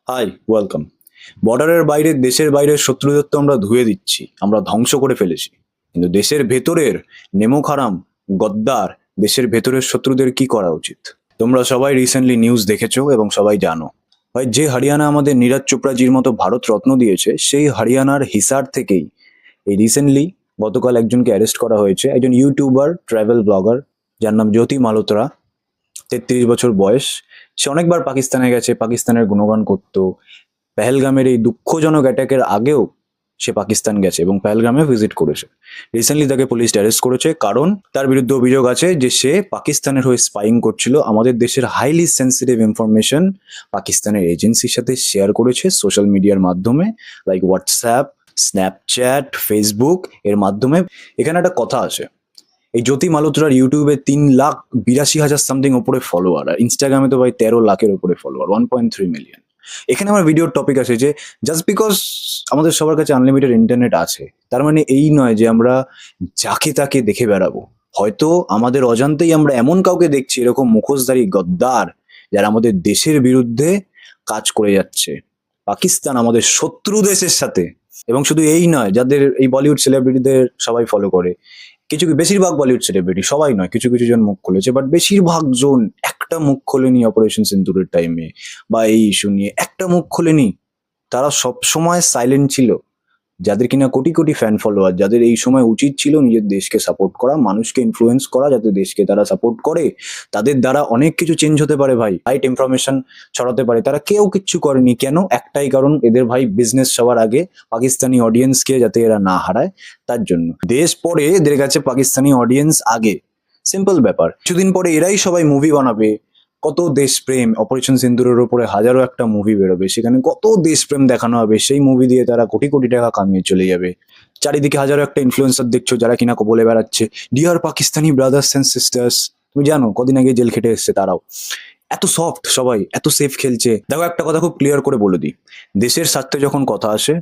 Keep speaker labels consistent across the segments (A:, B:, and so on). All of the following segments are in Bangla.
A: High, welcome. বর্ডারের বাইরে, দেশের বাইরের শত্রুদের তো আমরা ধুয়ে দিচ্ছি, আমরা ধ্বংস করে ফেলেছি। কিন্তু দেশের ভেতরের নেমো খারাম, গদ্দার, দেশের ভেতরের শত্রুদের কি করা উচিত? তোমরা সবাই রিসেন্টলি নিউজ দেখেছো এবং সবাই জানো। ভাই, যে হরিয়ানা আমাদের নীরজ চোপড়াজির মতো ভারত রত্ন দিয়েছে, সেই হরিয়ানার হিসার থেকেই এই রিসেন্টলি গতকাল একজনকে অ্যারেস্ট করা হয়েছে, একজন ইউটিউবার, ট্রাভেল ব্লগার, যার নাম জ্যোতি মালোত্রা। 33 বছর বয়স। সে অনেকবার পাকিস্তানে গেছে, পাকিস্তানের গুণগান করতো। পেহেলগামের এই দুঃখজনক অ্যাটাকের আগেও সে পাকিস্তান গেছে এবং পেহেলগামে ভিজিট করেছে। রিসেন্টলি তাকে পুলিশ অ্যারেস্ট করেছে, কারণ তার বিরুদ্ধে অভিযোগ আছে যে সে পাকিস্তানের হয়ে স্পাইং করছিল, আমাদের দেশের হাইলি সেন্সিটিভ ইনফরমেশন পাকিস্তানের এজেন্সির সাথে শেয়ার করেছে সোশ্যাল মিডিয়ার মাধ্যমে, লাইক হোয়াটসঅ্যাপ, স্ন্যাপচ্যাট, ফেসবুক এর মাধ্যমে। এখানে একটা কথা আছে, এই জ্যোতি মালোত্রার ইউটিউবে 3,82,000 সামথিং ওপরে ফলোয়ার, আর ইনস্টাগ্রামে তো ভাই 13 লাখের ওপরে ফলোয়ার, 1.3 মিলিয়ন। এখানে আমার ভিডিওর টপিক আছে যে জাস্ট বিকজ আমাদের সবার কাছে আনলিমিটেড ইন্টারনেট আছে, তার মানে এই নয় যে আমরা যাকে তাকে দেখে বেড়াবো। হয়তো আমাদের অজান্তেই আমরা এমন কাউকে দেখছি, এরকম মুখোশধারী গদ্দার, যারা আমাদের দেশের বিরুদ্ধে কাজ করে যাচ্ছে। পাকিস্তান আমাদের শত্রু দেশের সাথে। এবং শুধু এই নয়, যাদের এই বলিউড সেলিব্রিটিদের সবাই ফলো করে, বেশিরভাগ বলিউড সেলিব্রিটি, সবাই নয়, কিছু কিছু জন মুখ খুলেছে, বাট বেশিরভাগ জন একটা মুখ খোলেনি অপারেশন সিন্দুরের টাইমে বা এই ইস্যু নিয়ে, একটা মুখ খোলেনি। তারা সব সময় সাইলেন্ট ছিল। যাদের কিনা কোটি কোটি ফ্যান ফলোয়ার, যাদের এই সময় উচিত ছিল নিজের দেশকে সাপোর্ট করা, মানুষকে ইনফ্লুয়েন্স করা, যাতে দেশকে তারা সাপোর্ট করে, তাদের দ্বারা অনেক কিছু চেঞ্জ হতে পারে ভাই, রাইট ইনফরমেশন ছড়াতে পারে, তারা কেউ কিচ্ছু করেনি। কেন? একটাই কারণ, এদের ভাই বিজনেস সবার আগে, পাকিস্তানি অডিয়েন্সকে যাতে এরা না হারায় তার জন্য। দেশ পরে, এদের কাছে পাকিস্তানি অডিয়েন্স আগে, সিম্পল ব্যাপার। কিছুদিন পরে এরাই সবাই মুভি বানাবে, কত দেশপ্রেম, অপারেশন সিন্দুরের উপরে হাজারো একটা মুভি বেরোবে, সেখানে কত দেশপ্রেম দেখানো হবে, সেই মুভি দিয়ে তারা কোটি কোটি টাকা কামিয়ে চলে যাবে। চারিদিকে হাজারো একটা ইনফ্লুয়েন্সার দেখছো যারা কিনা বলে বেড়াচ্ছে dear Pakistani brothers and sisters. তুমি জানো কদিন আগে জেল খেটে এসছে তারাও। এত সফট সবাই, এত সেফ খেলছে। দেখো, একটা কথা খুব ক্লিয়ার করে বলে দিই, দেশের স্বার্থে যখন কথা আসে,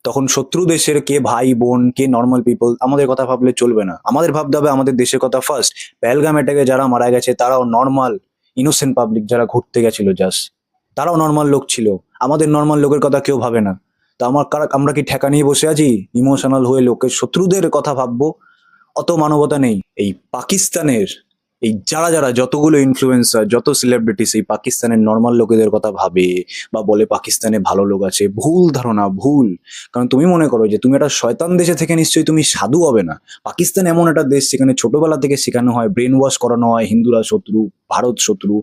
A: তখন শত্রু দেশের কে ভাই বোন, কে নর্মাল পিপল, আমাদের কথা ভাবলে চলবে না। আমাদের ভাবতে হবে আমাদের দেশের কথা ফার্স্ট। পেহেলগাম অ্যাটাকে যারা মারা গেছে তারাও নর্মাল ইনোসেন্ট পাবলিক, যারা ঘুরতে গেছিল জাস্ট, তারাও নর্মাল লোক ছিল। আমাদের নর্মাল লোকের কথা কেউ ভাবে না। তা আমরা কি ঠেকা নিয়ে বসে আছি ইমোশনাল হয়ে লোকের শত্রুদের কথা ভাববো? অত মানবতা নেই। এই পাকিস্তানের এই যারা যারা যতগুলো ইনফ্লুয়েন্সার, যত সেলিব্রিটিস এই পাকিস্তানের নর্মাল লোকেদের কথা ভাবে বা বলে পাকিস্তানে ভালো লোক আছে, ভুল ধারণা, ভুল। কারণ তুমি মনে করো যে তুমি একটা শয়তান দেশে থেকে নিশ্চয়ই তুমি সাধু হবে না। পাকিস্তান এমন একটা দেশ যেখানে ছোটবেলা থেকে শেখানো হয়, ব্রেন ওয়াশ করানো হয়, হিন্দুরা শত্রু, ভারত শত্রু।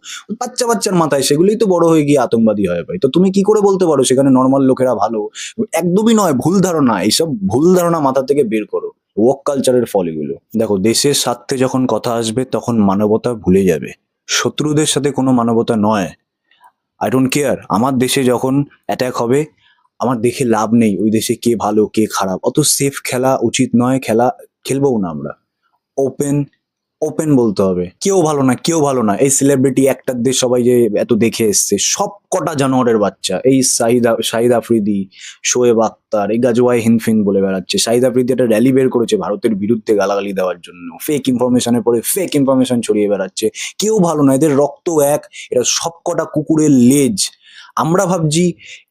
A: বাচ্চা বাচ্চার মাথায় সেগুলোই তো বড় হয়ে গিয়ে আতঙ্কবাদী হয় ভাই। তো তুমি কি করে বলতে পারো সেখানে নর্মাল লোকেরা ভালো? একদমই নয়, ভুল ধারণা। এইসব ভুল ধারণা মাথা থেকে বের করো। ওয়াক কালচারের ফল এগুলো। দেখো, দেশের স্বার্থে যখন কথা আসবে তখন মানবতা ভুলে যাবে। শত্রুদের সাথে কোনো মানবতা নয়। I don't care. আমার দেশে যখন অ্যাটাক হবে, আমার দেখে লাভ নেই ওই দেশে কে ভালো কে খারাপ। অত সেফ খেলা উচিত নয়, খেলবও না আমরা। ওপেন ওপেন বলতে হবে, কেউ ভালো না, কেউ ভালো না। এই সেলিব্রিটি অ্যাক্টরদের সবাই যে এত দেখে এসছে, সব কটা জানোয়ারের বাচ্চা। এই শাহিদ আফ্রিদি, শোয়েব আক্তার, এই গাজওয়াই হিনফিন বলে বেড়াচ্ছে। শাহিদ আফ্রিদি একটা র্যালি বের করেছে ভারতের বিরুদ্ধে গালাগালি দেওয়ার জন্য, ফেক ইনফরমেশনের পরে ফেক ইনফরমেশন ছড়িয়ে বেড়াচ্ছে। কেউ ভালো না, এদের রক্ত এক, এরা সব কটা কুকুরের লেজ। আমরা ভাবছি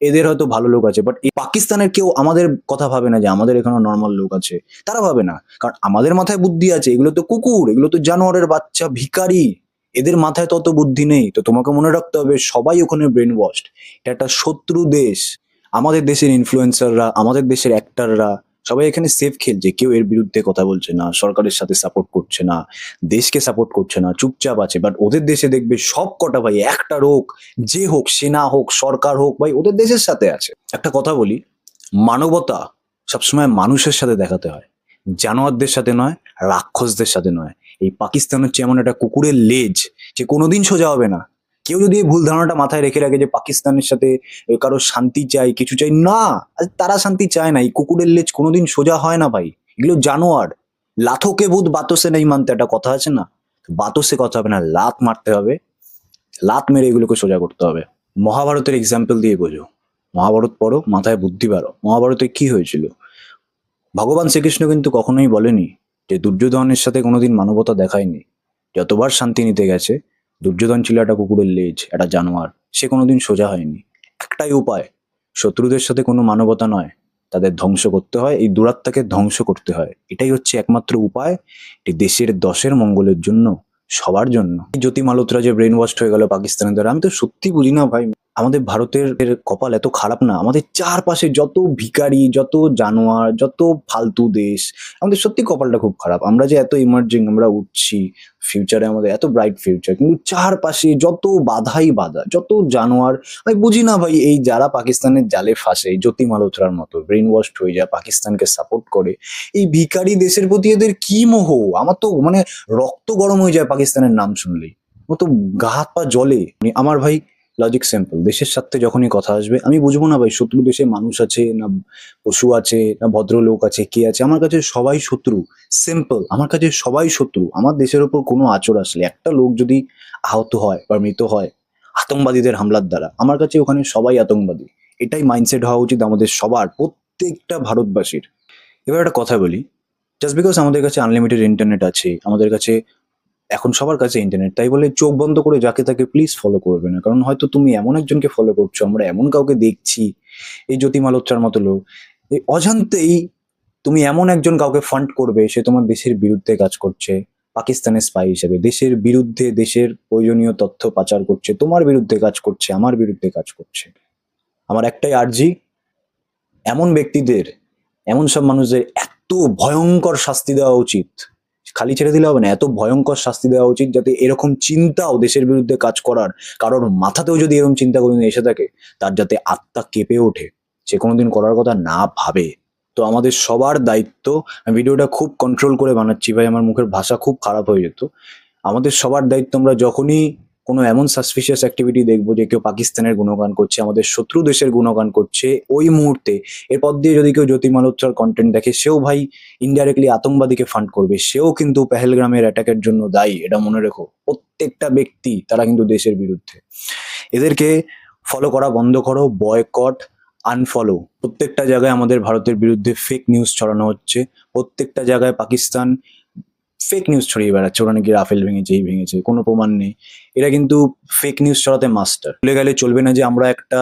A: এদের হয়তো ভালো লোক আছে, বাট এই পাকিস্তানের কেউ আমাদের কথা ভাবে না যে আমাদের এখানে নর্মাল লোক আছে। তারা ভাবে না, কারণ আমাদের মাথায় বুদ্ধি আছে। এগুলো তো কুকুর, এগুলো তো জানোয়ারের বাচ্চা, ভিখারি। এদের মাথায় তত বুদ্ধি নেই। তো তোমাকে মনে রাখতে হবে সবাই ওখানে ব্রেন ওয়াশড। এটা একটা শত্রু দেশ। আমাদের দেশের ইনফ্লুয়েন্সাররা, আমাদের দেশের অ্যাক্টররা সবাই এখানে সেফ খেলছে, কেউ এর বিরুদ্ধে কথা বলছে না, সরকারের সাথে সাপোর্ট করছে না, দেশকে সাপোর্ট করছে না, চুপচাপ আছে। বাট ওদের দেশে দেখবে সব কটা ভাই, একটা হোক, যে হোক, সেনা হোক, সরকার হোক, ভাই ওদের দেশের সাথে আছে। একটা কথা বলি, মানবতা সবসময় মানুষের সাথে দেখাতে হয়, জানোয়ারদের সাথে নয়, রাক্ষসদের সাথে নয়। এই পাকিস্তান হচ্ছে এমন একটা কুকুরের লেজ যে কোনোদিন সোজা হবে না। কেউ যদি এই ভুল ধারণাটা মাথায় রেখে রাখে যে পাকিস্তানের সাথে কারো শান্তি চাই, কিছু চাই না, তারা শান্তি চায় না। এই কুকুরের লেজ কোনোদিন সোজা হয় না ভাই, এগুলো জানোয়ার। লাথোকে ভূত বাতসে নেই মানতে, একটা কথা আছে না? বাতসে কথা হবে না, লাত মারতে হবে। লাত মেরে এগুলোকে সোজা করতে হবে। মহাভারতের এক্সাম্পল দিয়ে বোঝো। মহাভারত পড়ো, মাথায় বুদ্ধি বাড়ো। মহাভারতে কি হয়েছিল? ভগবান শ্রীকৃষ্ণ কিন্তু কখনোই বলেনি যে দুর্যোধনের সাথে কোনোদিন মানবতা দেখায়নি। যতবার শান্তি নিতে গেছে, দুর্যোধন ছিল একটা কুকুরের লেজ, একটা জানোয়ার। সে কোনোদিন সোজা হয়নি। একটাই উপায়, শত্রুদের সাথে কোনো মানবতা নয়, তাদের ধ্বংস করতে হয়, এই দুরাত্মাকে ধ্বংস করতে হয়। এটাই হচ্ছে একমাত্র উপায়, এটি দেশের দশের মঙ্গলের জন্য, সবার জন্য। এই জ্যোতি মালোত্রা যে ব্রেন ওয়াশ হয়ে গেল পাকিস্তানের দ্বারা, আমি তো সত্যি বুঝি না ভাই, আমাদের ভারতের কপাল এত খারাপ না? আমাদের চারপাশে যত ভিখারি, যত জানোয়ার, যত ফালতু দেশ, আমাদের সত্যি কপালটা খুব খারাপ। আমরা যে এত ইমার্জিং, আমরা উঠছি, ফিউচারে আমাদের এত ব্রাইট ফিউচার, কিন্তু চারপাশে যত বাধাই বাধা, যত জানোয়ার। আমি বুঝি না ভাই, এই যারা পাকিস্তানের জালে ফাঁসে, এই জ্যোতি মালোত্রার মতো ব্রেন ওয়াশ হয়ে যায়, পাকিস্তানকে সাপোর্ট করে, এই ভিখারি দেশের প্রতি এদের কি মোহ! আমার তো মানে রক্ত গরম হয়ে যায় পাকিস্তানের নাম শুনলেই, ও তো গা হাত পা জ্বলে। আমার ভাই লজিক সিম্পল, দেশের স্বার্থে যখনই কথা আসবে, আমি বুঝবো না ভাই শত্রু দেশে মানুষ আছে না পশু আছে না ভদ্রলোক আছে কে আছে, আমার কাছে সবাই শত্রু। সিম্পল, আমার কাছে সবাই শত্রু। আমার দেশের ওপর কোনো আঁচড় আসলে, একটা লোক যদি আহত হয় বা মৃত হয় আতঙ্কবাদীদের হামলার দ্বারা, আমার কাছে ওখানে সবাই আতঙ্কবাদী। এটাই মাইন্ডসেট হওয়া উচিত আমাদের সবার, প্রত্যেকটা ভারতবাসীর। এবার একটা কথা বলি, জাস্ট বিকজ আমাদের কাছে আনলিমিটেড ইন্টারনেট আছে, আমাদের কাছে এখন সবার কাছে ইন্টারনেট, তাই বলে চোখ বন্ধ করে যাকে তাকে প্লিজ ফলো করবে না। কারণ হয়তো তুমি এমন একজনকে ফলো করছো, আমরা এমন কাউকে দেখছি, এই জ্যোতি মালোত্রার মতো লোক, এই অজান্তেই তুমি এমন একজন কাউকে ফান্ড করবে, সে তোমার দেশের বিরুদ্ধে কাজ করছে, পাকিস্তানের স্পাই হিসেবে দেশের বিরুদ্ধে, দেশের প্রয়োজনীয় তথ্য পাচার করছে, তোমার বিরুদ্ধে কাজ করছে, আমার বিরুদ্ধে কাজ করছে। আমার একটাই আর্জি, এমন ব্যক্তিদের, এমন সব মানুষদের এত ভয়ঙ্কর শাস্তি দেওয়া উচিত, খালি ছেড়ে দিলে হবে না, এত ভয়ঙ্কর শাস্তি দেওয়া উচিত যাতে এরকম চিন্তাও দেশের বিরুদ্ধে কাজ করার কারোর মাথাতেও যদি এরকম চিন্তা কোনোদিন এসে থাকে, তার যাতে আত্মা কেঁপে ওঠে, সে কোনোদিন করার কথা না ভাবে। তো আমাদের সবার দায়িত্ব, আমি ভিডিওটা খুব কন্ট্রোল করে বানাচ্ছি ভাই, আমার মুখের ভাষা খুব খারাপ হয়ে যেত। আমাদের সবার দায়িত্ব, আমরা যখনই কোনো এমন সাসপিশিয়াস অ্যাক্টিভিটি দেখবো যে কেউ পাকিস্তানের গুণগান করছে, আমাদের শত্রু দেশের গুণগান করছে, ওই মুহূর্তে এরপর দিয়ে যদি কেউ জ্যোতি মালোত্রার কন্টেন্ট দেখে, সেও ভাই ইনডাইরেক্টলি আতঙ্কবাদীকে ফান্ড করবে, সেও কিন্তু পেহেলগ্রামের অ্যাটাকের জন্য দায়ী। এটা মনে রেখো, প্রত্যেকটা ব্যক্তি তারা কিন্তু দেশের বিরুদ্ধে। এদেরকে ফলো করা বন্ধ করো, বয়কট, আনফলো। প্রত্যেকটা জায়গায় আমাদের ভারতের বিরুদ্ধে ফেক নিউজ ছড়ানো হচ্ছে, প্রত্যেকটা জায়গায় পাকিস্তান ফেক নিউজ ছড়িয়ে বেড়াচ্ছে, ওরা নাকি রাফেল ভেঙেছে, এই ভেঙেছে, কোনো প্রমাণ নেই। এরা কিন্তু ফেক নিউজ ছড়াতে মাস্টার। ভুলে গেলে চলবে না যে আমরা একটা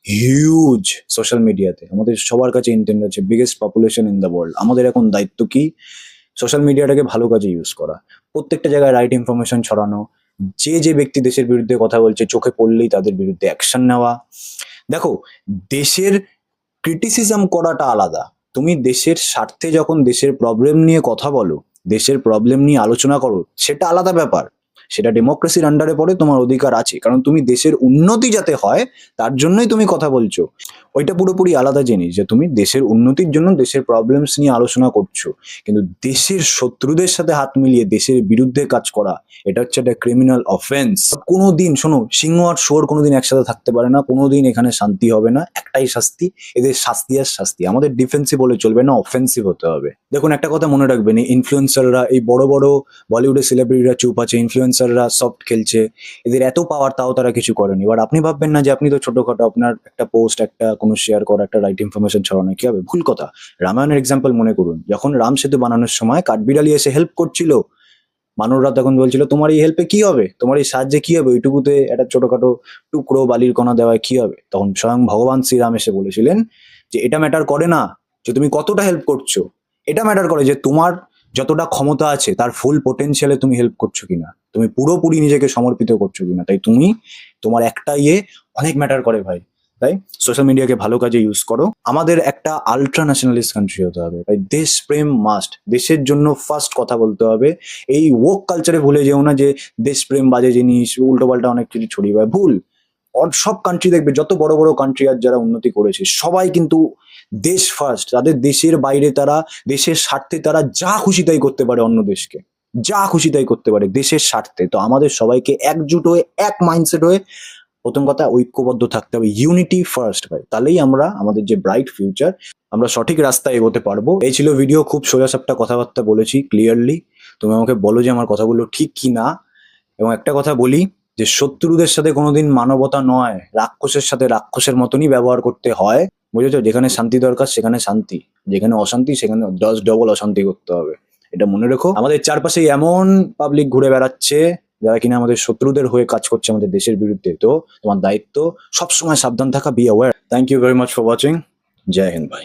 A: হিউজ সোশ্যাল মিডিয়াতে, আমাদের সবার কাছে ইন্টারনেট আছে, biggest population in the world. আমাদের এখন দায়িত্ব কি? সোশ্যাল মিডিয়াটাকে ভালো কাজে ইউজ করা, প্রত্যেকটা জায়গায় রাইট ইনফরমেশন ছড়ানো, যে যে ব্যক্তি দেশের বিরুদ্ধে কথা বলছে চোখে পড়লেই তাদের বিরুদ্ধে অ্যাকশন নেওয়া। দেখো, দেশের ক্রিটিসিজম করাটা আলাদা, তুমি দেশের স্বার্থে যখন দেশের প্রবলেম নিয়ে কথা বলো, দেশের প্রবলেম নিয়ে আলোচনা করো, সেটা আলাদা ব্যাপার, সেটা ডেমোক্রেসির আন্ডারে পড়ে, তোমার অধিকার আছে, কারণ তুমি দেশের উন্নতি যাতে হয় তার জন্যই তুমি কথা বলছো। ওইটা পুরোপুরি আলাদা জিনিস যে তুমি দেশের উন্নতির জন্য দেশের প্রবলেমস নিয়ে আলোচনা করছো, কিন্তু দেশের শত্রুদের সাথে হাত মিলিয়ে দেশের বিরুদ্ধে কাজ করা, এটা হচ্ছে একটা ক্রিমিনাল অফেন্স। কোনোদিন শোনো, সিংহ আর শুয়োর কোনোদিন একসাথে থাকতে পারে না, কোনোদিন এখানে শান্তি হবে না, একটাই শাস্তি, এদের শাস্তি আর শাস্তি। আমাদের ডিফেন্সিভ হলে চলবে না, অফেন্সিভ হতে হবে। দেখুন, একটা কথা মনে রাখবেন, এই ইনফ্লুয়েন্সাররা, এই বড় বড় বলিউডের সেলিব্রিটিরা চুপ আছে, ইনফ্লুয়েন্সাররা সফট খেলছে, এদের এত পাওয়ার তাও তারা কিছু করেনি। এবার আপনি ভাববেন না যে আপনি তো ছোটখাটো, আপনার একটা পোস্ট, একটা কোনো শেয়ার করা, একটা রাইট ইনফরমেশন ছড়ানো কি হবে? ভুল কথা। রামায়ণের এক্সাম্পল মনে করুন, যখন রাম সেতু বানানোর সময় কাঠবিড়ালি এসে হেল্প করছিল, মানুষরা তখন বলছিল তোমার এই হেল্পে কি হবে, তোমার এই সাহায্যে কি হবে, ওইটুকুতে একটা ছোটখাটো টুকরো বালির কণা দেওয়ায় কি হবে? তখন স্বয়ং ভগবান শ্রীরাম এসে বলেছিলেন যে এটা ম্যাটার করে না যে তুমি কতটা হেল্প করছো, এটা ম্যাটার করে যে তোমার যতটা ক্ষমতা আছে তার ফুল পোটেনশিয়ালে তুমি হেল্প করছো কিনা, তুমি পুরোপুরি নিজেকে সমর্পিত করছো কিনা। তাই তুমি, তোমার একটা অনেক ম্যাটার করে ভাই। তাই সোশ্যাল মিডিয়াকে ভালো কাজে ইউজ করো। আমাদের একটা আলট্রা ন্যাশনালিস্ট কান্ট্রি হতে হবে ভাই, দেশপ্রেম মাস্ট, দেশের জন্য ফার্স্ট কথা বলতে হবে। এই ওক কালচারে ভুলে যেও না যে দেশপ্রেম বাজে জিনিস, উল্টোপাল্টা অনেক কিছু ছড়িয়ে পায়, ভুল। সব কান্ট্রি দেখবে, যত বড় বড় কান্ট্রি আর যারা উন্নতি করেছে, সবাই কিন্তু দেশ ফার্স্ট। তাদের দেশের বাইরে তারা, দেশের স্বার্থে তারা যা খুশি তাই করতে পারে, অন্য দেশকে যা খুশি তাই করতে পারে দেশের স্বার্থে। তো আমাদের সবাইকে একজুট হয়ে, এক মাইন্ডসেট হয়ে, প্রথম কথা ঐক্যবদ্ধ থাকতে হবে, ইউনিটি ফার্স্ট ভাই, তাহলেই আমরা আমাদের যে ব্রাইট ফিউচার, আমরা সঠিক রাস্তায় এগোতে পারবো। এই ছিল ভিডিও, খুব সোজাসাপটা কথাবার্তা বলেছি ক্লিয়ারলি। তুমি আমাকে বলো যে আমার কথাগুলো ঠিক কি না। এবং একটা কথা বলি, যে শত্রুদের সাথে কোনোদিন মানবতা নয়, রাক্ষসের সাথে রাক্ষসের মতনই ব্যবহার করতে হয়, বুঝেছো? যেখানে শান্তি দরকার সেখানে শান্তি, যেখানে অশান্তি সেখানে 10 ডবল অশান্তি করতে হবে। এটা মনে রেখো। আমাদের চারপাশে এমন পাবলিক ঘুরে বেড়াচ্ছে যারা কিনা আমাদের শত্রুদের হয়ে কাজ করছে আমাদের দেশের বিরুদ্ধে। তো তোমার দায়িত্ব সবসময় সাবধান থাকা, be aware. Thank you very much for watching. জয় হিন্দ ভাই।